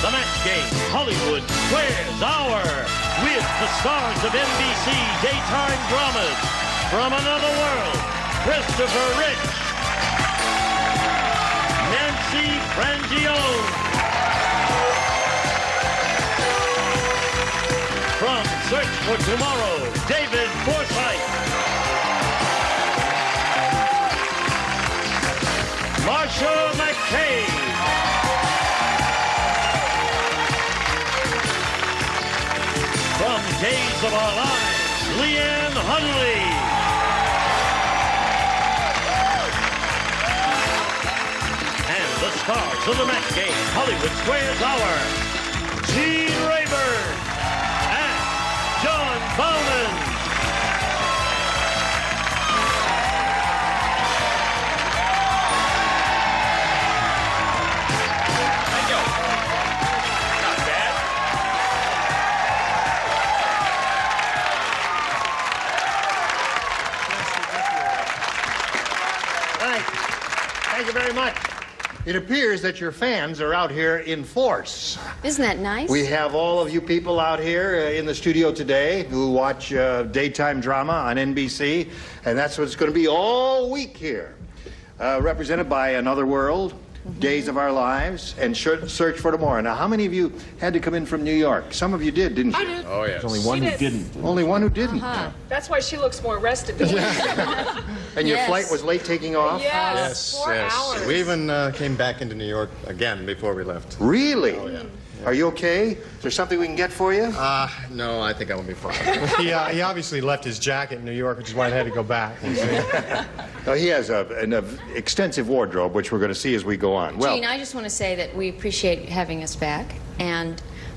The match game, Hollywood Squares Hour, with the stars of NBC daytime dramas. From another world, Christopher Rich, Nancy Frangione. From Search for Tomorrow, David Forsythe. Marsha McKay. From Days of Our Lives, Leanne Hunley. And the stars of the match game, Hollywood Squares Hour, Gene Rayburn and John Bowman. Thank you very much. It appears that your fans are out here in force. Isn't that nice? We have all of you people out here in the studio today who watch daytime drama on NBC, and that's what it's going to be all week here. Represented by Another World, Days of Our Lives, and Search for Tomorrow. Now, how many of you had to come in from New York? Some of you did, didn't you? I did. Oh, yes. There's only one who didn't. Only one who didn't. That's why she looks more rested than me. And your flight was late taking off? Yes, 4 hours. We even came back into New York again before we left. Really? Oh, yeah. Are you okay? Is there something we can get for you? No, I think I will be fine. He obviously left his jacket in New York, which is why I had to go back. No, he has an extensive wardrobe, which we're going to see as we go on. Well, Gene, I just want to say that we appreciate having us back.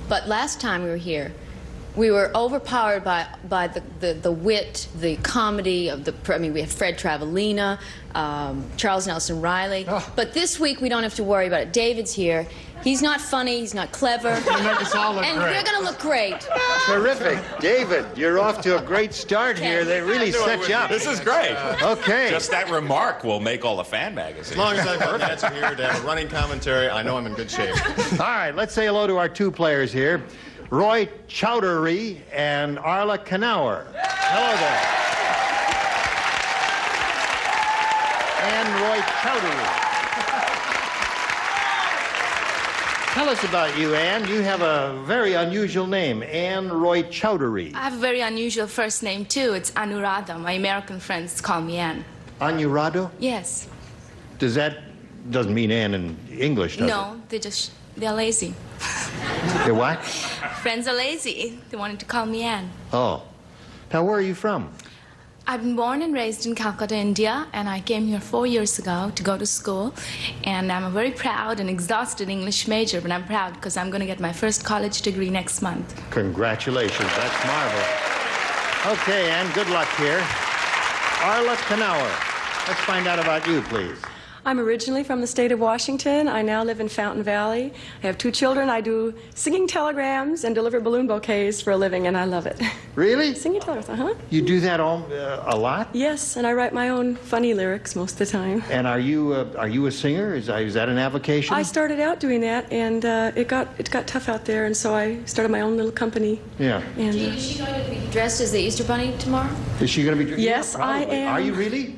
But last time we were here, we were overpowered by the wit, the comedy of the. I mean, we have Fred Travalena, Charles Nelson Riley. Oh. But this week we don't have to worry about it. David's here. He's not funny. He's not clever. You make us all look and great. we're going to look great. terrific. David, you're off to a great start here. They really set you up. This is great. Okay. Just that remark will make all the fan magazines. As long as I've got Nancy here to have a running commentary, I know I'm in good shape. All right, let's say hello to our two players here, Roy Chowdhury and Arla Knauer. Hello there. And Roy Chowdhury. Tell us about you, Anne. You have a very unusual name, Anne Roy Chowdhury. I have a very unusual first name, too. It's Anuradha. My American friends call me Anne. Anurado? Yes. Doesn't mean Anne in English, does No, they're lazy. it? They're what? Friends are lazy. They wanted to call me Anne. Oh. Now, where are you from? I've been born and raised in Calcutta, India, and I came here 4 years ago to go to school. And I'm a very proud and exhausted English major, but I'm proud because I'm going to get my first college degree next month. Congratulations. That's marvelous. Okay, Anne, good luck here. Arla Knauer, let's find out about you, please. I'm originally from the state of Washington. I now live in Fountain Valley. I have 2 children. I do singing telegrams and deliver balloon bouquets for a living, and I love it. Really? Singing telegrams, You do that a lot? Yes, and I write my own funny lyrics most of the time. And are you a singer? Is that an avocation? I started out doing that, and it got tough out there, and so I started my own little company. Yeah. And, Gene, is she going to be dressed as the Easter Bunny tomorrow? Is she going to be? Yes, Yeah, I probably. am. Are you really?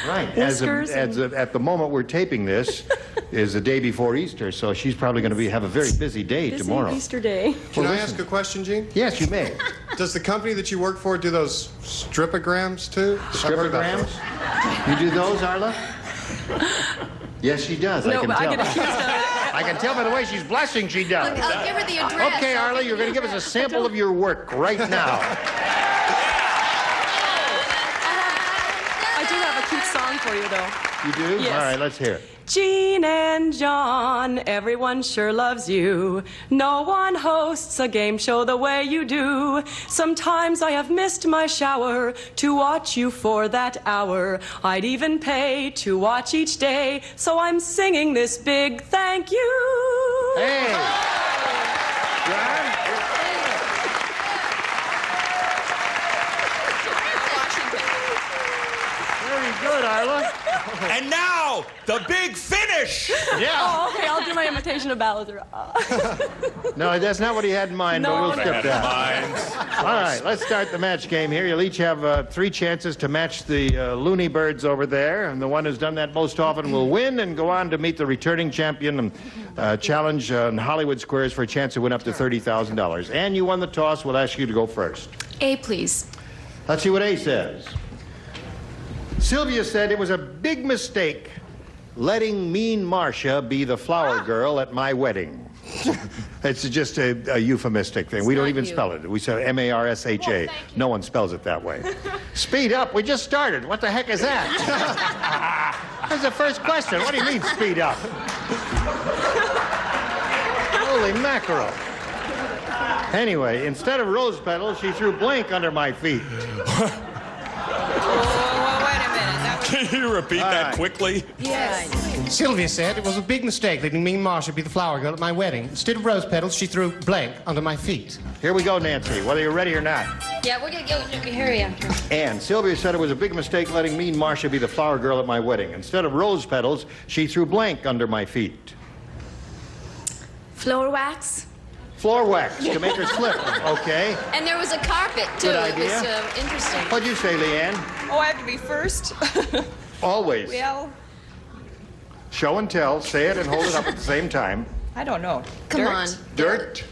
Right. Whiskers At the moment we're taping this is the day before Easter, so she's probably going to have a very busy day busy tomorrow. Easter day. Can I ask a question, Gene? Yes, you may. Does the company that you work for do those stripograms, too? I've heard about those. Stripograms? You do those, Arla? Yes, she does. I No, can but I tell. get accused of it. I can tell by the way she's blushing she does. Look, I'll give her the address. Okay, Arla, you're going to give us a sample of your work right now. I do have a cute song for you, though. You do? Yes. All right, let's hear it. Gene and John, everyone sure loves you. No one hosts a game show the way you do. Sometimes I have missed my shower to watch you for that hour. I'd even pay to watch each day, so I'm singing this big thank you. Hey! John? Very good. Good, Arla. And now, the big finish. Yeah. Oh, okay, I'll do my imitation of Bowser. No, that's not what he had in mind, but we'll skip that. All right, let's start the match game here. You'll each have 3 chances to match the loony birds over there, and the one who's done that most often will win and go on to meet the returning champion and challenge in Hollywood Squares for a chance to win up to $30,000. And you won the toss. We'll ask you to go first. A, please. Let's see what A says. Sylvia said it was a big mistake letting mean Marcia be the flower girl at my wedding. It's just a euphemistic thing. We don't even spell it. We say M-A-R-S-H-A. No one spells it that way. Speed up. We just started. What the heck is that? That's the first question. What do you mean, speed up? Holy mackerel. Anyway, instead of rose petals, she threw blank under my feet. Can you repeat that quickly? Yes. Sylvia said it was a big mistake letting me and Marcia be the flower girl at my wedding. Instead of rose petals, she threw blank under my feet. Here we go, Nancy, whether you're ready or not. Yeah, we're going to go. Hurry up. And Sylvia said it was a big mistake letting me and Marcia be the flower girl at my wedding. Instead of rose petals, she threw blank under my feet. Floor wax. Floor wax to make her slip. Okay. And there was a carpet, too. Good It idea. was interesting. What'd you say, Leanne? Oh, I have to be first? Always. Well, Show and tell. Say it and hold it up at the same time. I don't know. Come Dirt? on. Dirt.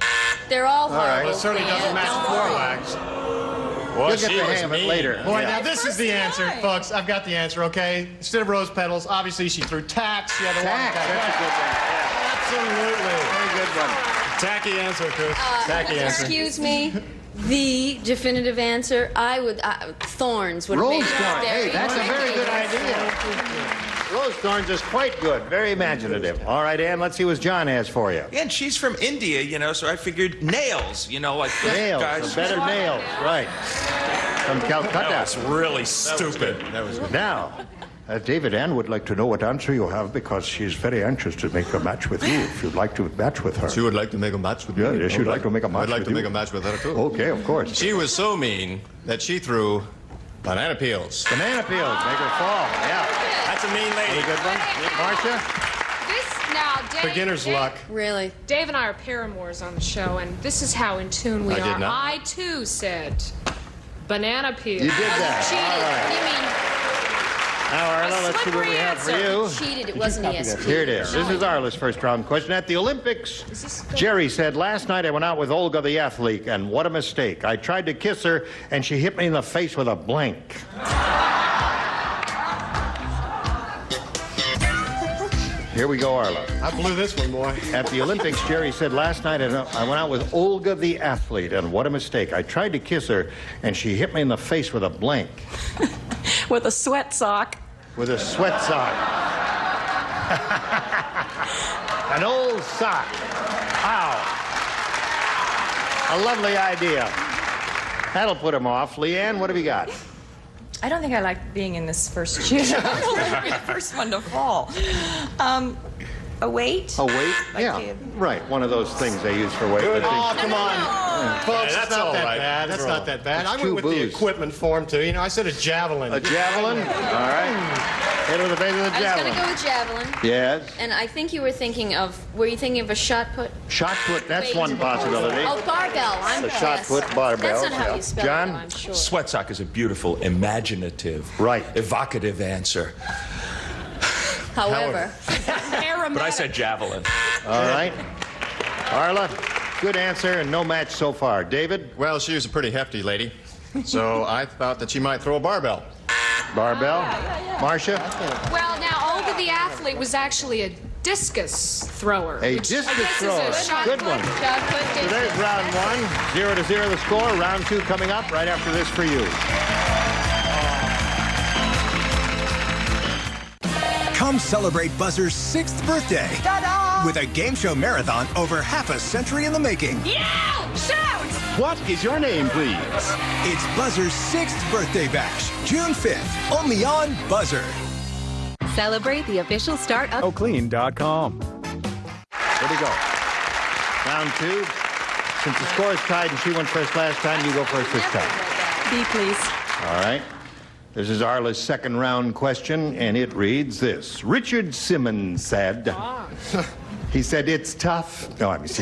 They're all right. horrible. Well, it certainly doesn't match Don't floor worry. wax. Well, You'll get the hang of it later. Boy, Yeah. now this is the answer, folks. I've got the answer, okay? Instead of rose petals, obviously she threw tacks. She had to Tack. That's a good one. Absolutely. Very good one. Tacky answer, Chris. Tacky answer. Excuse me. The definitive answer, I would, thorns would have Rose made it thorn. very Hey, that's a very good idea. Rose thorns is quite good. Very imaginative. All right, Ann, let's see what John has for you. And she's from India, you know, so I figured nails, you know, like Nails. guys. Better nails. Right. From Calcutta. That was really stupid. That was good. Now, David, Ann would like to know what answer you have because she's very anxious to make a match with you. If you'd like to match with her. She would like to make a match with me. Yeah, yes, she'd like to make a match I'd like with to you. make a match with her, too. Okay, of course. She was so mean that she threw banana peels. Banana peels. Make her fall. Yeah. That's a mean Any lady. good one? Marcia? This now, Dave. Beginner's luck. Really? Dave and I are paramours on the show, and this is how in tune we I did are. not. I too said banana peel. You did that. Cheated. All right. You Now, Arla, let's see what we have for you. mean cheated. It wasn't ESP. Here it is. This is Arla's first round question. At the Olympics, Jerry said, last night I went out with Olga the athlete, and what a mistake. I tried to kiss her, and she hit me in the face with a blank. Here we go, Arla. I blew this one, boy. At the Olympics, Jerry said, last night I went out with Olga the athlete, and what a mistake. I tried to kiss her, and she hit me in the face with a blank. With a sweat sock. With a sweat sock. An old sock. Wow. A lovely idea. That'll put him off. Leanne, what have you got? I don't think I like being in this first shoot. I'm the first one to fall. A weight? A weight? Like Yeah. Right. One of those things they use for weightlifting. Oh, come on. Folks, Yeah, it's that's not all that right. bad. That's not that bad. I two went with the boos. equipment form, too. You know, I said a javelin. A javelin? All right. Hit her with the face of the I was going javelin. to go with javelin. Yes. And I think you were thinking of, were you thinking of a shot put? Shot put, that's Weight. one possibility. Oh, barbell. I'm The shot yes. put barbell. That's not how yeah. you spell John? it, though, I'm sure. Sweat sock is a beautiful, imaginative, Right. evocative answer. However, But I said javelin. All right. Arla, good answer and no match so far. David? Well, she was a pretty hefty lady, so I thought that she might throw a barbell. Barbell? Marcia? Well, now, Olga the athlete was actually a discus thrower. A which discus I guess thrower. Is a shot Good put. one. shot put, So there's round one. 0-0 the score. Round two coming up right after this for you. Come celebrate Buzzer's 6th birthday with a game show marathon over half a century in the making. Yeah! Shout! What is your name, please? It's Buzzer's 6th birthday bash, June 5th, only on Buzzer. Celebrate the official start of Oclean.com. Here we go. Round two. Since the score is tied and she went first last time, you go first this time. B, please. All right. This is Arla's second round question, and it reads this. Richard Simmons said, he said, it's tough. No, I'm just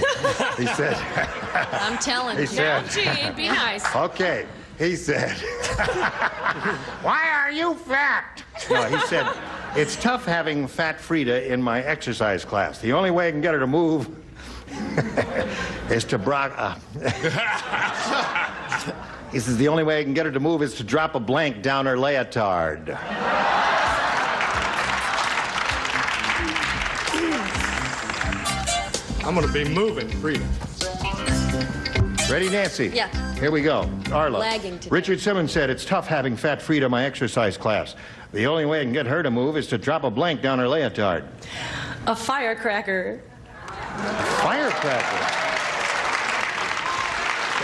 he said, I'm telling you. he said, Gee, be nice. okay, he said, why are you fat? No, he said, it's tough having fat Frida in my exercise class. The only way I can get her to move is to he says, the only way I can get her to move is to drop a blank down her leotard. I'm going to be moving, Frida. Ready, Nancy? Yeah. Here we go. Arla. Lagging today. Richard Simmons said, it's tough having fat Frida in my exercise class. The only way I can get her to move is to drop a blank down her leotard. A firecracker. Firecracker.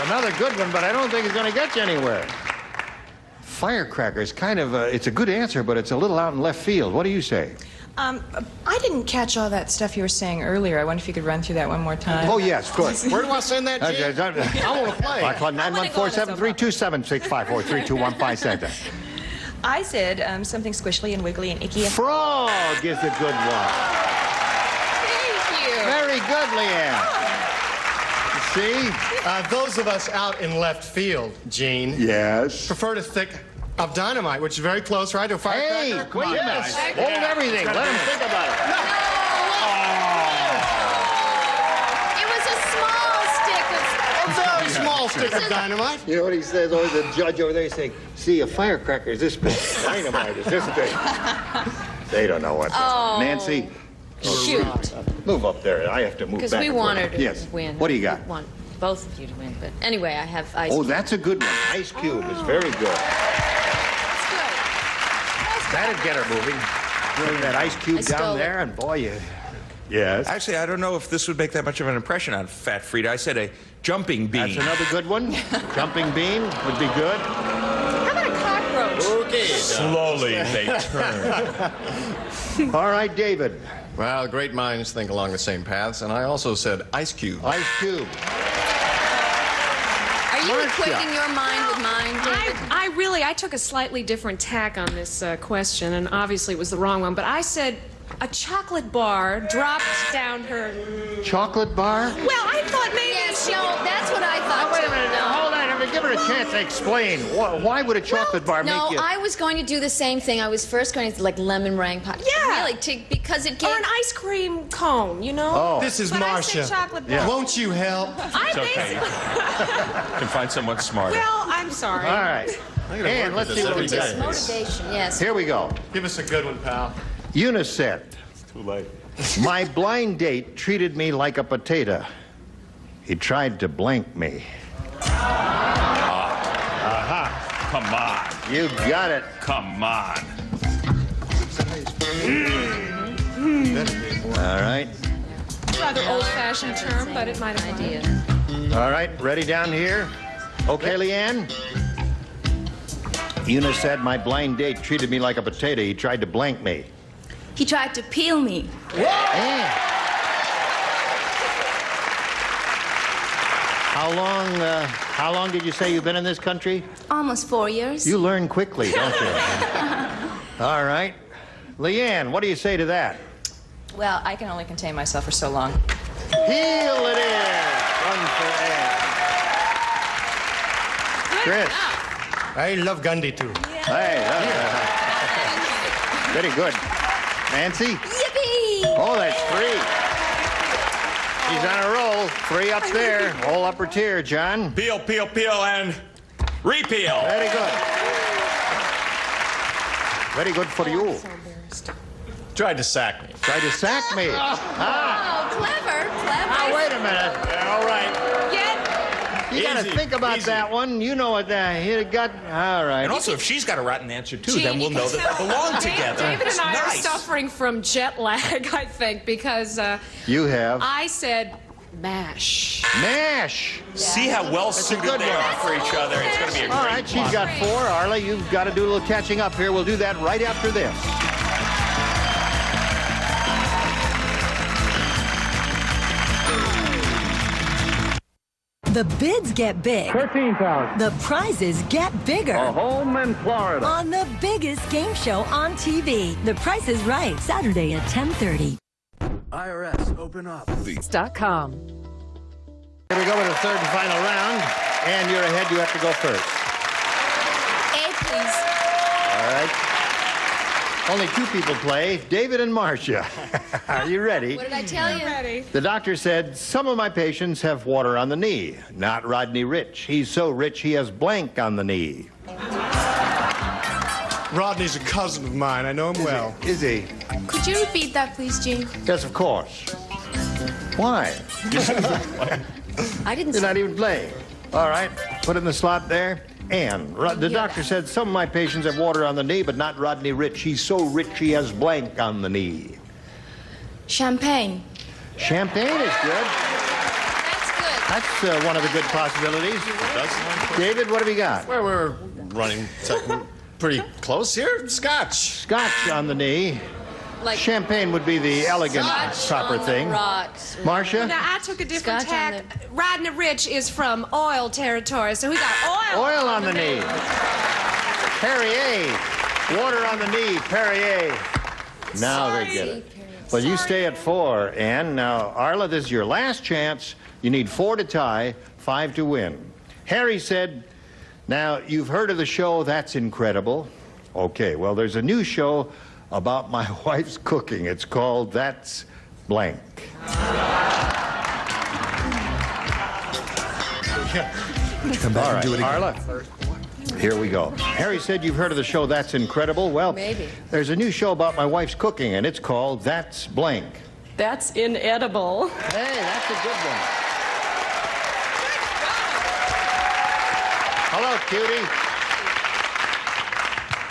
Another good one, but I don't think it's going to get you anywhere. Firecracker is kind of it's a good answer, but it's a little out in left field. What do you say? I didn't catch all that stuff you were saying earlier. I wonder if you could run through that one more time. Oh, yes, good. Where do I send that, Gene? I want to play. 914-732-7654-321-57. I said something squishly and wiggly and icky. Frog is a good one. Thank you. Very good, Leanne. See? Those of us out in left field, Gene, Yes. prefer to think of dynamite, which is very close, right, to a firecracker? Hey, Come on. wait a minute. Hold everything. Let him think about it. It was a small stick of... A very small stick of dynamite. You know what he says? Or the judge over there is saying, see, a firecracker is this big. Dynamite is this big. They don't know what that is. Oh. Nancy, Shoot. move up there. I have to move back. Because we and forth. want her to Yes. win. What do you got? We want both of you to win. But anyway, I have Ice Oh, Cube. that's a good one. Ice Cube is very good. That'd get her moving. Bring that Ice Cube down there, and boy, you... Yes. Actually, I don't know if this would make that much of an impression on Fat Frida. I said a jumping bean. That's another good one. Jumping bean would be good. How about a cockroach? Okay. Slowly they turn. All right, David. Well, great minds think along the same paths, and I also said Ice Cube. Ice Cube. Are you equating your mind with mine, David? I took a slightly different tack on this question, and obviously it was the wrong one, but I said a chocolate bar dropped down her... Chocolate bar? Well, I thought maybe Yes, no, that's what I thought. Wait a minute. Hold on. Give her a chance to explain. Why would a chocolate bar make you... No, I was going to do the same thing. I was first going to, like, lemon meringue pie. Yeah. Really, because it gave... Or an ice cream cone, you know? Oh. This is But I Marcia. said chocolate bar. Yeah. Won't you help? I basically... Can find someone smarter. Well, I'm sorry. All right. And let's see what we got. Motivation, yes. Here we go. Give us a good one, pal. Eunice said, Too late. my blind date treated me like a potato. He tried to blank me. Come on. You got it. Come on. All right. Rather old-fashioned term, but it might have Idea. All right. Ready down here? Okay, Leanne? Eunice said, my blind date treated me like a potato. He tried to blank me. He tried to peel me. And how long did you say you've been in this country? Almost 4 years. You learn quickly, don't you? All right. Leanne, what do you say to that? Well, I can only contain myself for so long. Heel it is. One for Ed. Chris. I love Gandhi, too. Hey, very good. Nancy? Yippee! Oh, that's 3. She's on a roll. 3 up there. Whole upper tier, John. Peel, peel, peel, and repeal. Very good. Very good for you. Tried to sack me. Tried to sack me. Oh, clever, clever. Now, wait a minute. All right. You got to Easy, think about easy. that one. You know what that he got. All right. And also, if she's got a rotten answer, too, Gee, then we'll you know can that they tell. belong together. David and I are Nice. suffering from jet lag, I think, because You have. I said MASH. MASH. See how well suited good they one. are for each other. It's going to be a great All right, she's got 4. Arla, you've got to do a little catching up here. We'll do that right after this. The bids get big. $13,000. The prizes get bigger. A home in Florida. On the biggest game show on TV. The Price is Right. Saturday at 10:30. IRS, open up. .com. Here we go with the third and final round. And you're ahead. You have to go first. A, please. All right. Only two people play, David and Marcia. Are you ready? What did I tell you? Ready. The doctor said, some of my patients have water on the knee. Not Rodney Rich. He's so rich he has blank on the knee. Rodney's a cousin of mine. I know him well. Is he? Could you repeat that, please, Gene? Yes, of course. Why? I didn't You're not even playing. All right. Put it in the slot there. And the doctor said, some of my patients have water on the knee, but not Rodney Rich. He's so rich he has blank on the knee. Champagne. Champagne is good. That's good. That's one of the good possibilities. David, what have you got? Well, we're running pretty close here. Scotch. Scotch on the knee. Like Champagne would be the elegant, Scotch proper on the thing. Rocks. Marcia? Now, I took a different Scotch on tack. Rodney Rich is from oil territory, so we got oil. Oil on the knee. Perrier. Water on the knee. Perrier. Now they get it. Well, you stay at 4, Ann. Now, Arla, this is your last chance. You need 4 to tie, 5 to win. Harry said, now, you've heard of the show That's Incredible. Okay, well, there's a new show about my wife's cooking. It's called That's Blank. Come back and do it again. Arla, here we go. Harry said you've heard of the show That's Incredible. Well, Maybe. there's a new show about my wife's cooking, and it's called That's Blank. That's inedible. Hey, that's a good one. Hello, cutie.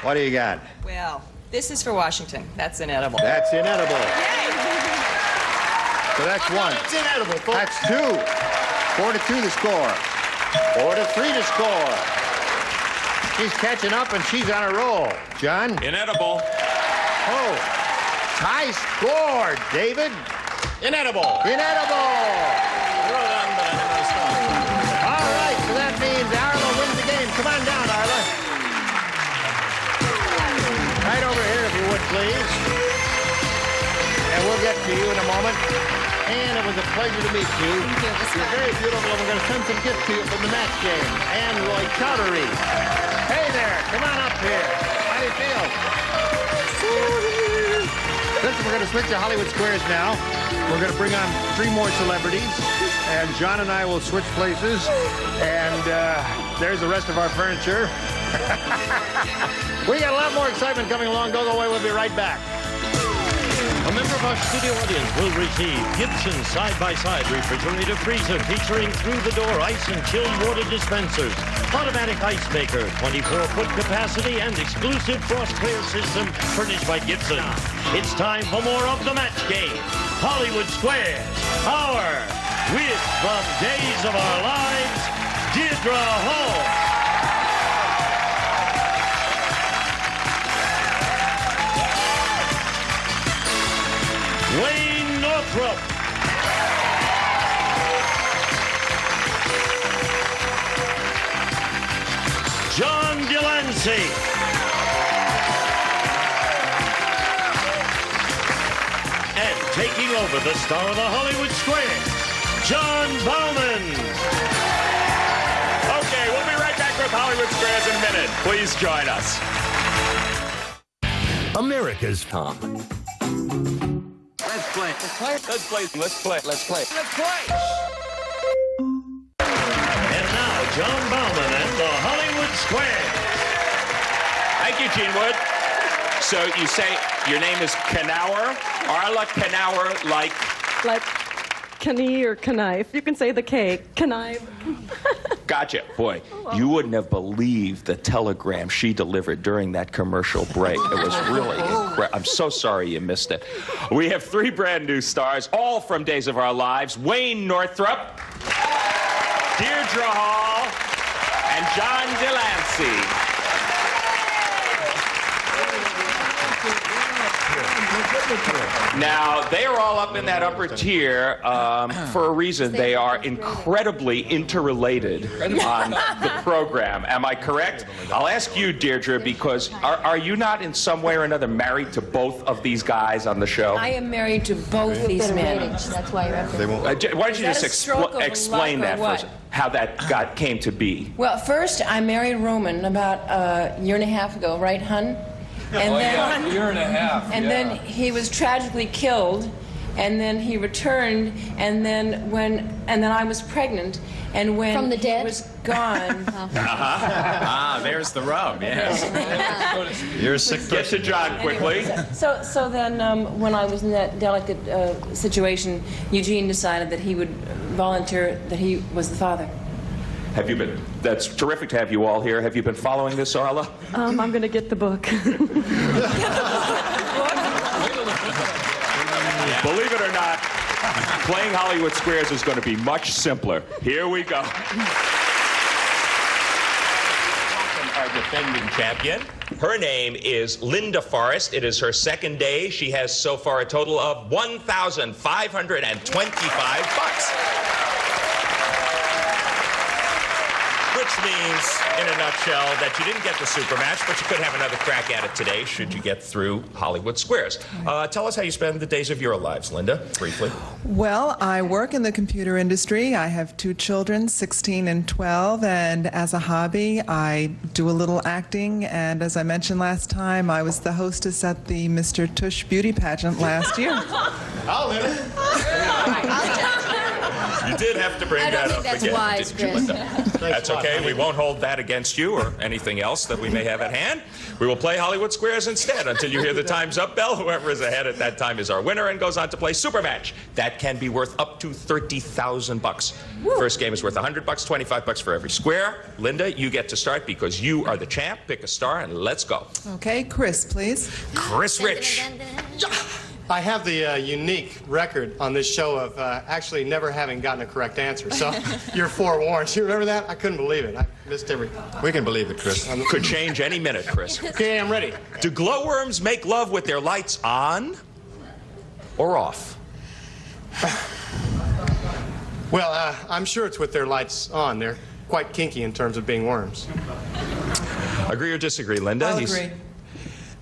What do you got? Well, this is for Washington. That's inedible. That's inedible. So that's 1. It's inedible, folks. That's 2. 4 to 2 the score. 4 to 3 to score. She's catching up and she's on a roll. John? Inedible. Oh. High score, David. Inedible. Inedible. I wrote it on, but I didn't know to stop. All right, so that means Arla wins the game. Come on down, Arla. Right over here, if you would, please. And we'll get to you in a moment. And it was a pleasure to meet you. Thank you. It was You're fun. very beautiful, and we're going to send some gifts to you from the match game. And Roy Chowdhury. Hey there, come on up here. How do you feel? Listen, we're going to switch to Hollywood Squares now. We're going to bring on 3 more celebrities. And John and I will switch places. And there's the rest of our furniture. We got a lot more excitement coming along. Don't go away. We'll be right back. A member of our studio audience will receive Gibson side-by-side refrigerator freezer featuring through-the-door ice and chilled water dispensers, automatic ice maker, 24-foot capacity, and exclusive frost clear system furnished by Gibson. It's time for more of the match game. Hollywood Squares, our with from Days of Our Lives, Deirdre Hall. Wayne Northrop. John Delancey. And taking over the star of the Hollywood Squares, John Bauman. Okay, we'll be right back with Hollywood Squares in a minute. Please join us. America's Tom. Let's play. Let's play. Let's play. Let's play. Let's play. Let's play. And now, John Bauman and the Hollywood Squares. Thank you, Gene Wood. So you say your name is Knauer? Arla Knauer, like Knie or knife. You can say the K. Knife. Gotcha. Boy, you wouldn't have believed the telegram she delivered during that commercial break. It was really incredible. I'm so sorry you missed it. We have 3 brand new stars, all from Days of Our Lives. Wayne Northrop, Deirdre Hall, and John Delancey. Now, they are all up in that upper tier for a reason. They are incredibly interrelated on the program. Am I correct? I'll ask you, Deirdre, because are you not in some way or another married to both of these guys on the show? I am married to both these men. That's why you're up there. Why don't you just explain that first, how that came to be? Well, first, I married Roman about a year and a half ago, right, hun? And a year and a half. And then he was tragically killed, and then he returned, and then I was pregnant, and when From the dead? he was gone. There's the rub, yes. You're a sick person. Get to John quickly. So then, when I was in that delicate situation, Eugene decided that he would volunteer that he was the father. Have you been? That's terrific to have you all here. Have you been following this, Arla? I'm going to get the book. Believe it or not, playing Hollywood Squares is going to be much simpler. Here we go. Our defending champion. Her name is Linda Forrest. It is her second day. She has so far a total of $1,525. Which means, in a nutshell, that you didn't get the super match, but you could have another crack at it today should you get through Hollywood Squares. Tell us how you spend the days of your lives, Linda, briefly. Well, I work in the computer industry. I have 2 children, 16 and 12, and as a hobby, I do a little acting, and as I mentioned last time, I was the hostess at the Mr. Tush beauty pageant last year. I'll live it. You did have to bring that up that's again, wise, didn't you, Chris. Linda? That's okay. We won't hold that against you or anything else that we may have at hand. We will play Hollywood Squares instead until you hear the time's up bell. Whoever is ahead at that time is our winner and goes on to play Super Match. That can be worth up to $30,000. First game is worth $100, $25 for every square. Linda, you get to start because you are the champ. Pick a star and let's go. Okay, Chris, please. Chris Rich. I have the unique record on this show of actually never having gotten a correct answer. So you're forewarned. You remember that? I couldn't believe it. I missed every. We can believe it, Chris. Could change any minute, Chris. Okay, I'm ready. Do glowworms make love with their lights on or off? Well, I'm sure it's with their lights on. They're quite kinky in terms of being worms. Agree or disagree, Linda? I'll agree.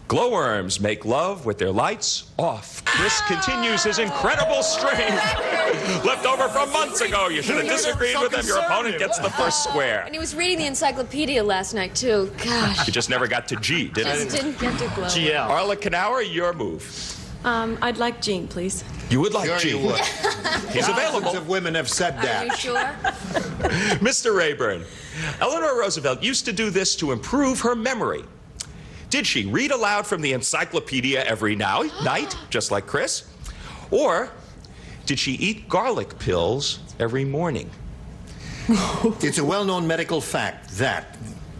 Glowworms make love with their lights off. Chris continues his incredible string left over from months ago. You should have disagreed with him. Your opponent gets the first square. And he was reading the encyclopedia last night, too. Gosh. You just never got to G, did Just it? didn't get to glow. GL. Arla Knauer, your move. I'd like Jean, please. You would like G. You would. He's available. Thousands of women have said Are that. you sure? Mr. Rayburn, Eleanor Roosevelt used to do this to improve her memory. Did she read aloud from the encyclopedia every night, just like Chris? Or did she eat garlic pills every morning? It's a well-known medical fact that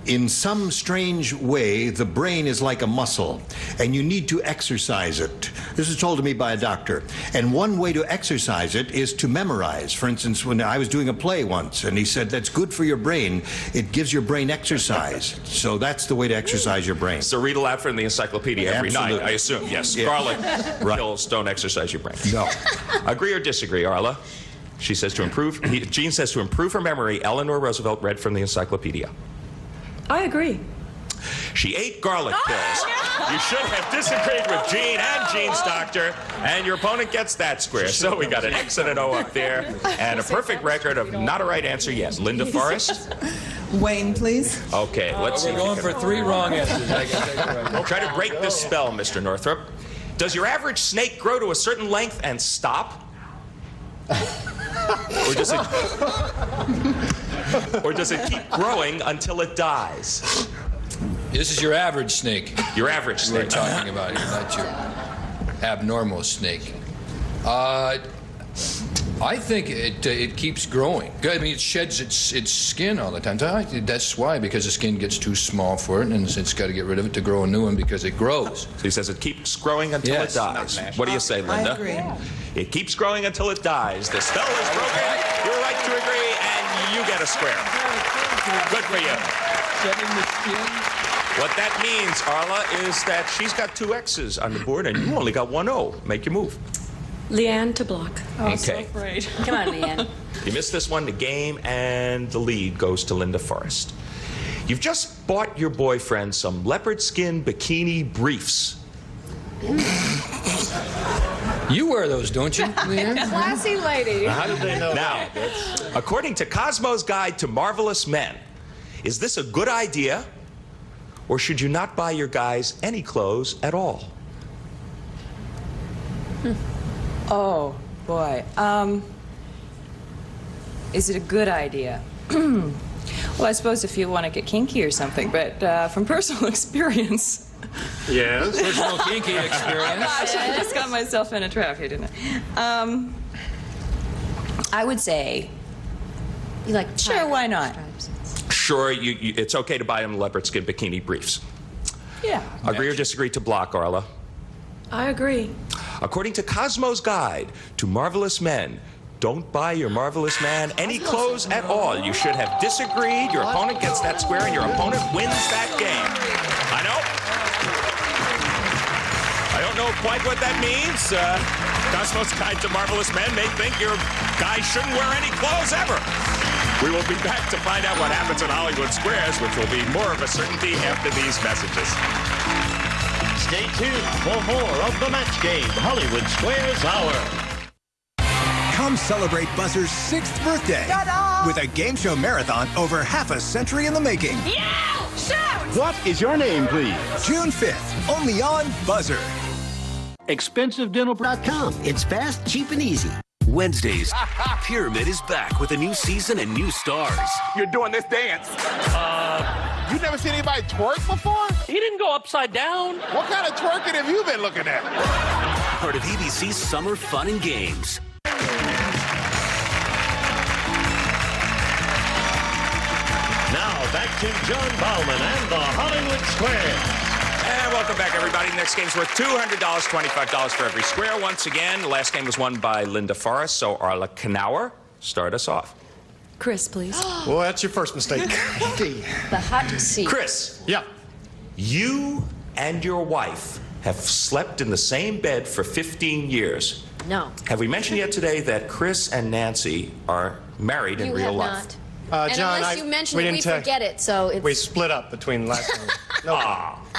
in some strange way, the brain is like a muscle, and you need to exercise it. This was told to me by a doctor. And one way to exercise it is to memorize. For instance, when I was doing a play once, and he said, that's good for your brain. It gives your brain exercise. So that's the way to exercise your brain. So read aloud from the encyclopedia every Absolutely. night, I assume. Yes, Yeah. garlic Right. pills don't exercise your brain. No. Agree or disagree, Arla? She says to improve, Jean says to improve her memory, Eleanor Roosevelt read from the encyclopedia. I agree. She ate garlic pills. You should have disagreed with Jean and Jean's doctor, and your opponent gets that square. So we got an X and an O up there, and a perfect record of not a right answer yet. Linda Forrest? Wayne, please. Okay, let's see. We're going for 3 wrong answers. I guess that's right. Try to break this spell, Mr. Northrop. Does your average snake grow to a certain length and stop? Or does it keep growing until it dies? This is your average snake. Your average snake. We're talking about here, not your abnormal snake. I think it keeps growing. I mean, it sheds its skin all the time. That's why, because the skin gets too small for it, and it's got to get rid of it to grow a new one because it grows. So he says it keeps growing until it dies. What do you say, Linda? I agree. It keeps growing until it dies. The spell is broken. You're right to agree, and you get a square. Good for you. Shedding the skin. What that means, Arla, is that she's got 2 X's on the board and you only got 1 O. Make your move. Leanne to block. Oh, I'm so Okay. afraid. Come on, Leanne. You missed this one, the game, and the lead goes to Linda Forrest. You've just bought your boyfriend some leopard skin bikini briefs. You wear those, don't you, Leanne? Classy lady. How did they know Now, according to Cosmo's Guide to Marvelous Men, is this a good idea, or should you not buy your guys any clothes at all? Oh, boy. Is it a good idea? Well, I suppose if you want to get kinky or something, but from personal experience... Yes. Personal kinky experience. Gosh, I just got myself in a trap here, didn't I? I would say... You like Sure, why not? Sure, it's okay to buy them leopard skin bikini briefs. Yeah. Agree or disagree to block, Arla? I agree. According to Cosmo's Guide to Marvelous Men, don't buy your marvelous man any clothes at all. You should have disagreed. Your opponent gets that square and your opponent wins that game. I know. I don't know quite what that means. Cosmo's Guide to Marvelous Men may think your guy shouldn't wear any clothes ever. We will be back to find out what happens in Hollywood Squares, which will be more of a certainty after these messages. Stay tuned for more of the match game, Hollywood Squares Hour. Come celebrate Buzzer's 6th birthday with a game show marathon over half a century in the making. Yeah! Shout! What is your name, please? June 5th, only on Buzzer. ExpensiveDental.com. It's fast, cheap, and easy. Wednesdays, Pyramid is back with a new season and new stars. You're doing this dance. You never seen anybody twerk before? He didn't go upside down. What kind of twerking have you been looking at? Part of ABC's Summer Fun and Games. Now back to John Bauman and the Hollywood Squares. And welcome back, everybody. Next game's worth $200, $25 for every square. Once again, the last game was won by Linda Forrest, so Arla Knauer, start us off. Chris, please. Well, that's your first mistake. The hot seat. Chris. Yeah. You and your wife have slept in the same bed for 15 years. No. Have we mentioned yet today that Chris and Nancy are married in You real have life? not. And John, unless you mention it, we forget it, so it's... We split up between last time.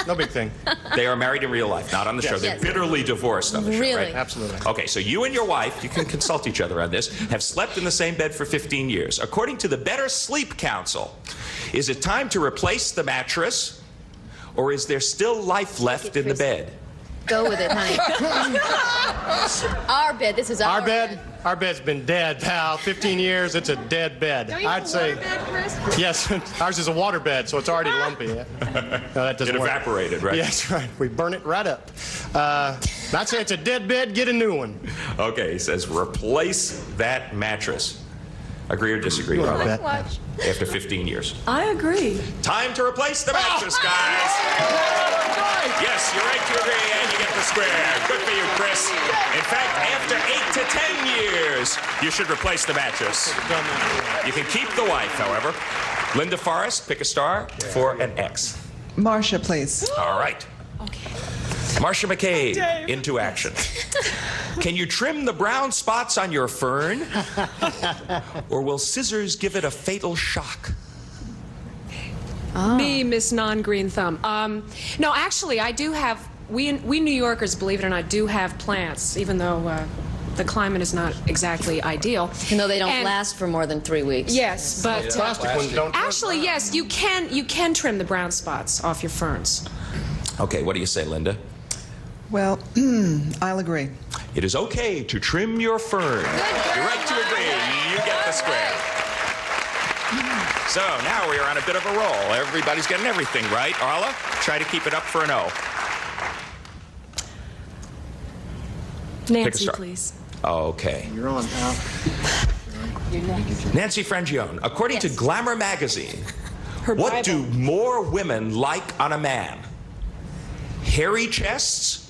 No big thing. They are married in real life, not on the show. They're bitterly divorced on the show, Really? right? Absolutely. Okay, so you and your wife, you can consult each other on this, have slept in the same bed for 15 years. According to the Better Sleep Council, is it time to replace the mattress, or is there still life left in the bed? Go with it, honey. Our bed. This is our bed. Our bed's been dead, pal. 15 years, it's a dead bed. Don't you have a water bed, Chris? Yes, ours is a water bed, so it's already lumpy. No, that doesn't It work. evaporated, right? Yes, right. We burn it right up. I'd say it's a dead bed, get a new one. Okay, he says replace that mattress. Agree or disagree, Robert? Watch. After 15 years. I agree. Time to replace the mattress, guys. Yes, you're right to agree, and you get the square. Good for you, Chris. In fact, after 8 to 10 years, you should replace the mattress. You can keep the wife, however. Linda Forrest, pick a star for an X. Marcia, please. All right. Marcia McCabe, into action. Can you trim the brown spots on your fern? Or will scissors give it a fatal shock? Me, Miss Non-Green Thumb. No, actually, I do have... We New Yorkers, believe it or not, do have plants, even though the climate is not exactly ideal. Even though they don't last for more than 3 weeks. Yes, but... Plastic ones don't. Actually, yes, you can trim the brown spots off your ferns. Okay, what do you say, Linda? Well, I'll agree. It is okay to trim your fern. You're right to agree. You get the square. So now we are on a bit of a roll. Everybody's getting everything right. Arla, try to keep it up for an O. Nancy, please. Okay. You're on, pal. Nancy Frangione, according to Glamour magazine, Her what Bible. do more women like on a man? Hairy chests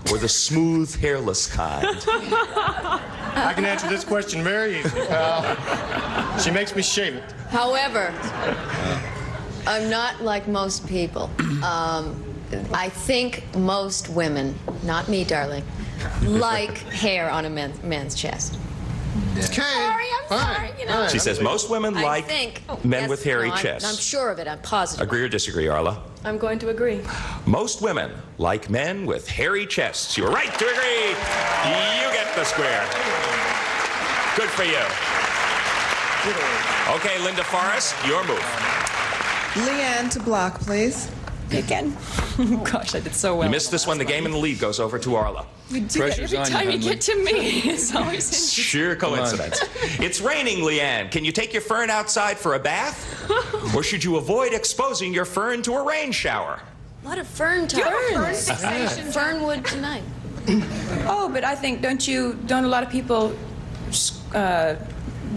or the smooth, hairless kind? I can answer this question very easily, pal. She makes me shave it. However, I'm not like most people. I think most women, not me, darling, like hair on a man's chest. Okay. I'm sorry. You know. She says most women like men yes, with hairy no, chests. I'm sure of it. I'm positive. Agree or disagree, Arla? I'm going to agree. Most women like men with hairy chests. You're right to agree. You get the square. Good for you. Okay, Linda Forrest, your move. Leanne to block, please. Again. Gosh, I did so well. You missed this one. The game in the lead goes over to Arla. We do it every time you get to me. It's always interesting. Sheer coincidence. It's raining, Leanne. Can you take your fern outside for a bath? Or should you avoid exposing your fern to a rain shower? A lot of fern talk. Fernwood tonight. Oh, but I think, don't a lot of people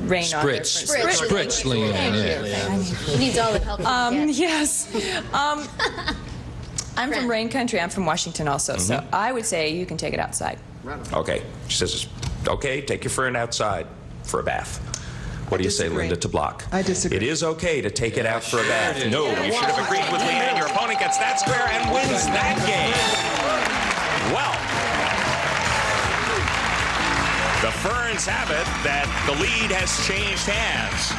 rain on their Spritz, Leanne. Yeah. He needs all the help he can get. Yes. I'm from rain country. I'm from Washington also, so I would say you can take it outside. Okay. She says, okay, take your fern outside for a bath. What do you say, Linda, to block? I disagree. It is okay to take it out for a bath. No, you should have agreed with Leanne. Your opponent gets that square and wins that game. Well, the Ferns have it that the lead has changed hands.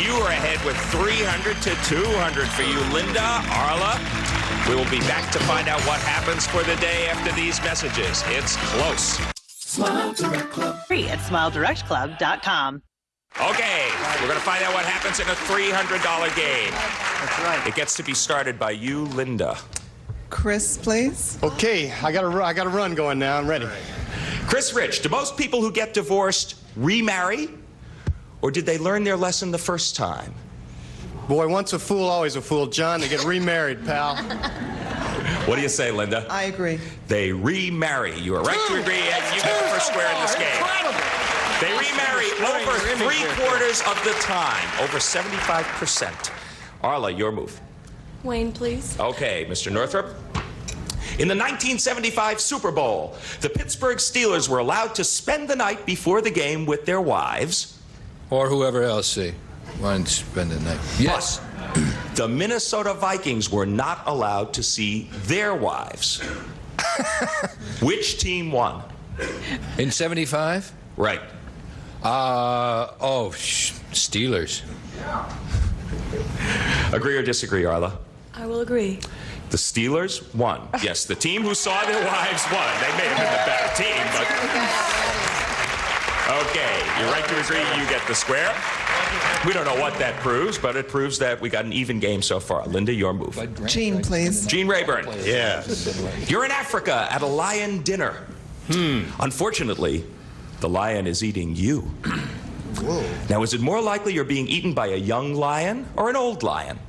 You are ahead with 300 to 200 for you, Linda. Arla, we will be back to find out what happens for the day after these messages. It's close. Smile Direct Club. Free at SmileDirectClub.com. Okay, we're going to find out what happens in a $300 game. That's right. It gets to be started by you, Linda. Chris, please. Okay, I got a run going now. I'm ready. Chris Rich, do most people who get divorced remarry? Or did they learn their lesson the first time? Boy, once a fool, always a fool. John, they get remarried, pal. What do you say, Linda? I agree. They remarry. You are right to agree, and you get the first square in this game. They remarry over 3/4 of the time, over 75%. Arla, your move. Wayne, please. Okay, Mr. Northrup. In the 1975 Super Bowl, the Pittsburgh Steelers were allowed to spend the night before the game with their wives. Or whoever else, wanted to spend the night. Yes. But the Minnesota Vikings were not allowed to see their wives. Which team won? In 75? Right. Steelers. Agree or disagree, Arla? I will agree. The Steelers won. Yes, the team who saw their wives won. They may have been the better team, but... Okay, you're right to agree. You get the square. We don't know what that proves, but it proves that we got an even game so far. Linda, your move. Jean, please. Jean Rayburn. Yes. You're in Africa at a lion dinner. Unfortunately, the lion is eating you. Whoa. Now, is it more likely you're being eaten by a young lion or an old lion?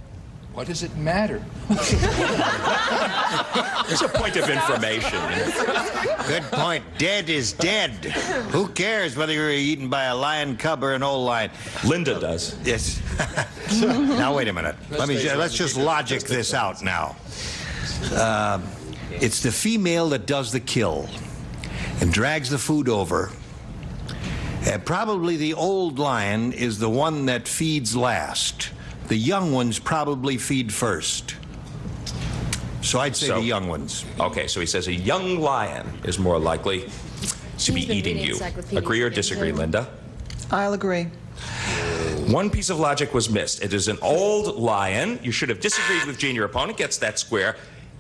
What does it matter? It's a point of information. Good point. Dead is dead. Who cares whether you're eaten by a lion cub or an old lion? Linda does. Yes. Now, wait a minute. Let's just logic this out now. It's the female that does the kill and drags the food over. Probably the old lion is the one that feeds last. The young ones probably feed first. So I'd say the young ones. Okay, so he says a young lion is more likely to be eating you. Agree or disagree, Linda? I'll agree. One piece of logic was missed. It is an old lion. You should have disagreed with Jean. Your opponent gets that square.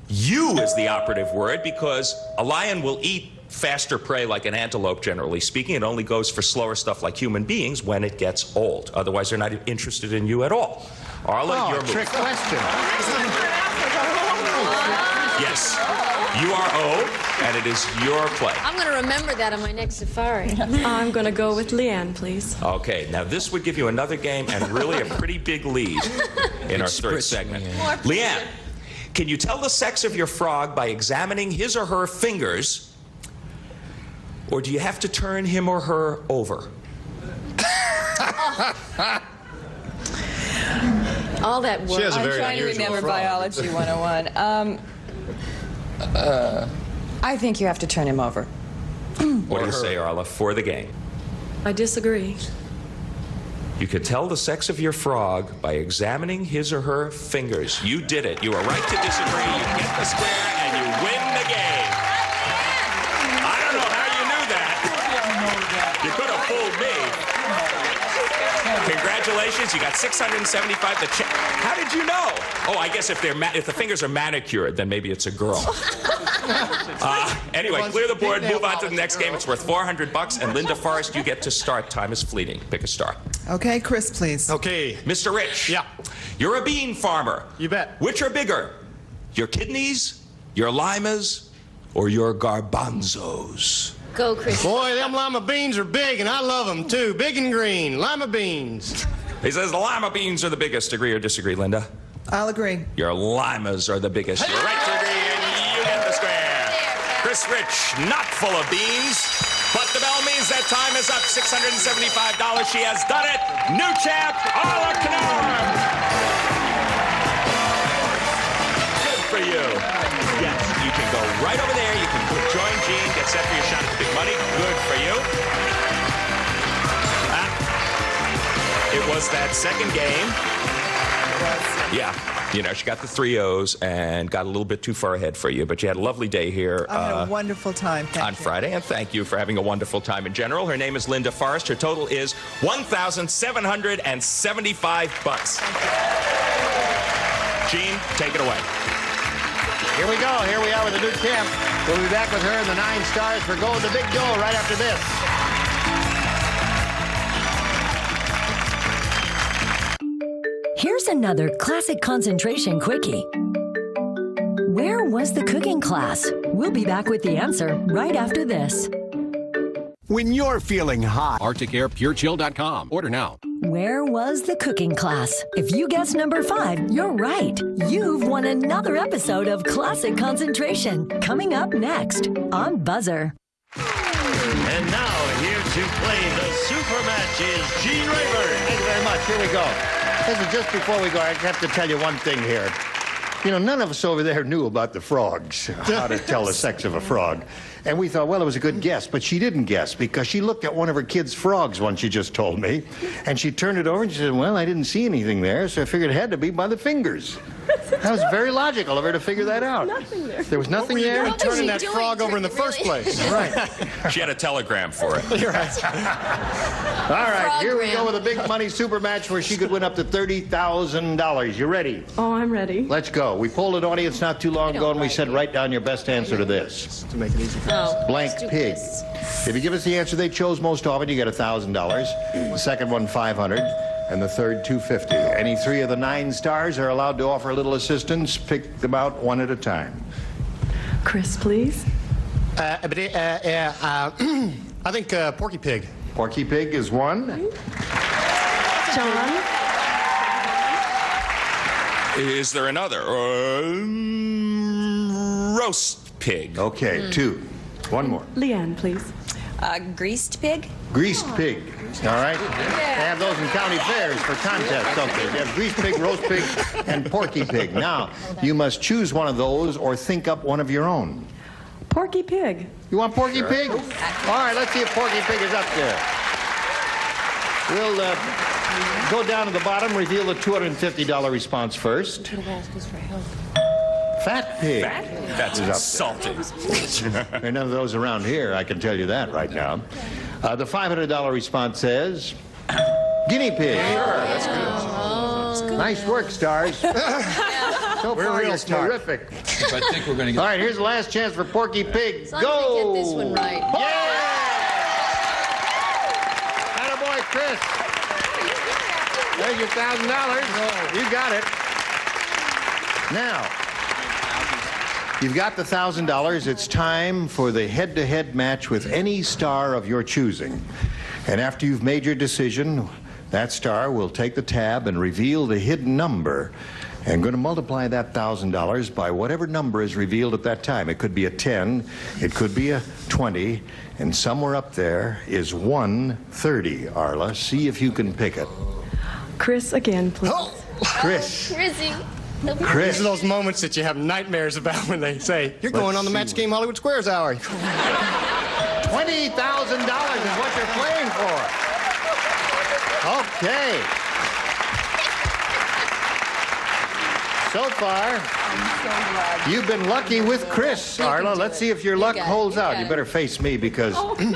You is the operative word because a lion will eat faster prey like an antelope, generally speaking. It only goes for slower stuff like human beings when it gets old. Otherwise, they're not interested in you at all. Arla, your move. Trick question. Yes. You are O, and it is your play. I'm going to remember that on my next safari. I'm going to go with Leanne, please. Okay, now this would give you another game and really a pretty big lead in our third segment. Leanne, can you tell the sex of your frog by examining his or her fingers, or do you have to turn him or her over? All that work. I'm trying to remember Biology 101. I think you have to turn him over. What do you say, Arla, for the game? I disagree. You could tell the sex of your frog by examining his or her fingers. You did it. You were right to disagree. You get the square, and you win the game. I don't know how you knew that. You could have fooled me. Congratulations, you got $675. How did you know? Oh, I guess if the fingers are manicured, then maybe it's a girl. Anyway, clear the board, move on to the next game. It's worth $400, and Linda Forrest, you get to start. Time is fleeting. Pick a star. Okay, Chris, please. Okay. Mr. Rich. Yeah. You're a bean farmer. You bet. Which are bigger? Your kidneys, your limas, or your garbanzos? Go, Chris. Boy, them lima beans are big, and I love them, too. Big and green. Lima beans. He says the lima beans are the biggest. Agree or disagree, Linda? I'll agree. Your limas are the biggest. You're right to agree, and you get the square. Chris Rich, not full of beans, but the bell means that time is up. $675. She has done it. New champ, Arla Knorr. Good for you. Yes, you can go right over there. You can join Gene, get set for your shot at the big money. Good for you. It was that second game. Yeah, you know, she got the 3 O's and got a little bit too far ahead for you, but you had a lovely day here. I had a wonderful time. Thank on you. Friday, and thank you for having a wonderful time in general. Her name is Linda Forrest. Her total is $1,775. Gene, take it away. Here we go. Here we are with the new champ. We'll be back with her in the 9 stars for Go the Big Dough right after this. Here's another classic concentration quickie. Where was the cooking class? We'll be back with the answer right after this. When you're feeling hot, ArcticAirPureChill.com. Order now. Where was the cooking class? If you guess number 5, you're right. You've won another episode of Classic Concentration. Coming up next on Buzzer. And now, here to play the super match is Gene Rayburn. Thank you very much. Here we go. Listen, just before we go, I have to tell you one thing here. You know, none of us over there knew about the frogs, how to tell the sex of a frog. And we thought, well, it was a good guess, but she didn't guess because she looked at one of her kids' frogs once, she just told me, and she turned it over and she said, well, I didn't see anything there, so I figured it had to be by the fingers. That was very logical of her to figure that out. Nothing there. There was nothing there? What were you doing turning that frog over in the first place? Right. She had a telegram for it. You're right. All right, here we go with a big money super match where she could win up to $30,000. You ready? Oh, I'm ready. Let's go. We polled an audience not too long ago, and we said, write down your best answer to this. To make it easy. Blank pig. If you give us the answer they chose most often, you get $1,000. The second one, $500. And the third, $250. Any 3 of the 9 stars are allowed to offer a little assistance. Pick them out one at a time. Chris, please. I think Porky Pig. Porky Pig is 1. John. Is there another? Roast pig. Okay, 2. One more. Leanne, please. Greased pig? Greased pig. All right? They have those in county fairs for contests, don't they? They have greased pig, roast pig, and porky pig. Now, you must choose one of those or think up one of your own. Porky Pig. You want Porky Pig? All right, let's see if Porky Pig is up there. We'll go down to the bottom, reveal the $250 response first. Fat Pig. That's insulting. There are none of those around here, I can tell you that right now. The $500 response says Guinea Pig. Sure, that's good. Nice work, stars. So far, you're terrific. If I think we're going to get... All right, here's the last chance for Porky Pig. As long as we get this one right. Yeah! Attaboy, Chris. There's your $1,000. You got it. Now, you've got the $1,000. It's time for the head-to-head match with any star of your choosing. And after you've made your decision, that star will take the tab and reveal the hidden number. And going to multiply that $1,000 by whatever number is revealed at that time. It could be a 10, it could be a 20, and somewhere up there is 130, Arla. See if you can pick it. Chris again, please. Chris. Chrissy. Chris. These are those moments that you have nightmares about when they say, you're going on the Match Game Hollywood Squares Hour. $20,000 is what you're playing for. Okay. So far, you've been lucky with Chris, Arla. Let's see if your luck holds out. You better face me because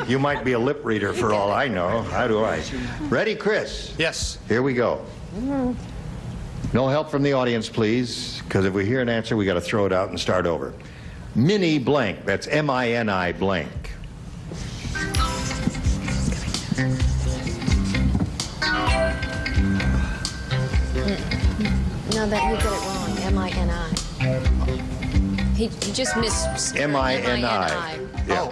you might be a lip reader for all I know. How do I? Ready, Chris? Yes. Here we go. No help from the audience, please, because if we hear an answer, we got to throw it out and start over. Mini blank. That's M-I-N-I blank. No, that you got it wrong. M-I-N-I. He just missed M-I-N-I. Yeah.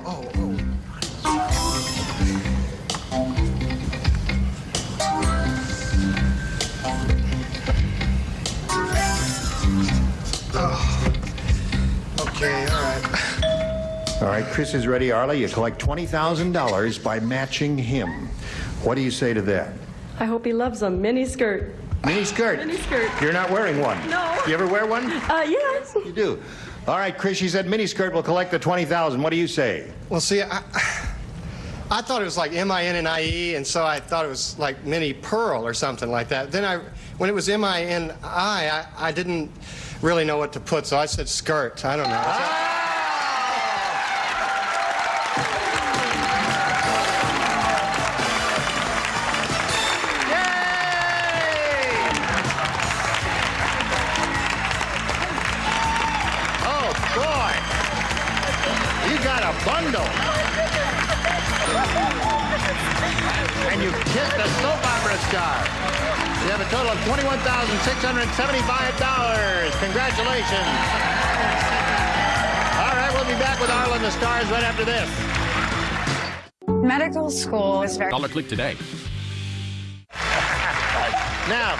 Okay, all right. All right, Chris is ready. Arla, you collect $20,000 by matching him. What do you say to that? I hope he loves a mini skirt. Mini skirt? Mini skirt. You're not wearing one? No. You ever wear one? Yes. You do. All right, Chris, she said mini skirt will collect the $20,000. What do you say? Well, see, I thought it was like M-I-N-N-I-E, and so I thought it was like mini pearl or something like that. Then when it was M-I-N-I, I didn't really know what to put, so I said skirt. I don't know. Bundle. And you kissed a soap opera star. You have a total of $21,675. Congratulations. All right, we'll be back with Arla and the Stars right after this. Medical school is very... $1 today. Now,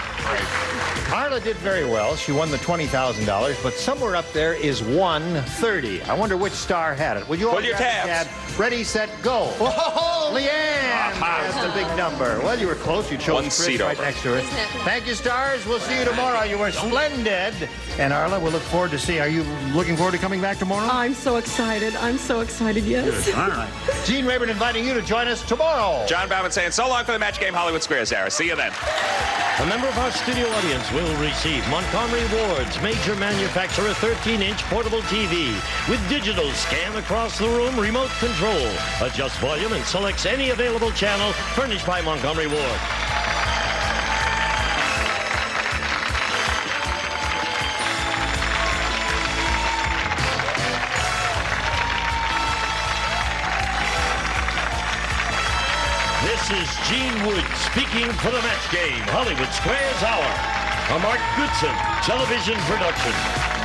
Arla did very well. She won the $20,000, but somewhere up there is $130. I wonder which star had it. Would you all Pull your tabs. Ready, set, go. Whoa, Leanne! That's the big number. Well, you were close. You chose One Chris seat right over. next to her. Thank you, Stars. We'll see you tomorrow. You were splendid. And Arla, we'll look forward to seeing. Are you looking forward to coming back tomorrow? I'm so excited. I'm so excited, yes. Good. All right. Gene Rayburn inviting you to join us tomorrow. John Bauman saying so long for the Match Game Hollywood Squares era. See you then. A member of our studio audience will receive Montgomery Ward's major manufacturer 13-inch portable TV with digital scan across the room, remote control. Adjust volume and selects any available channel furnished by Montgomery Ward. This is Gene Wood speaking for the Match Game Hollywood Squares Hour, a Mark Goodson television production.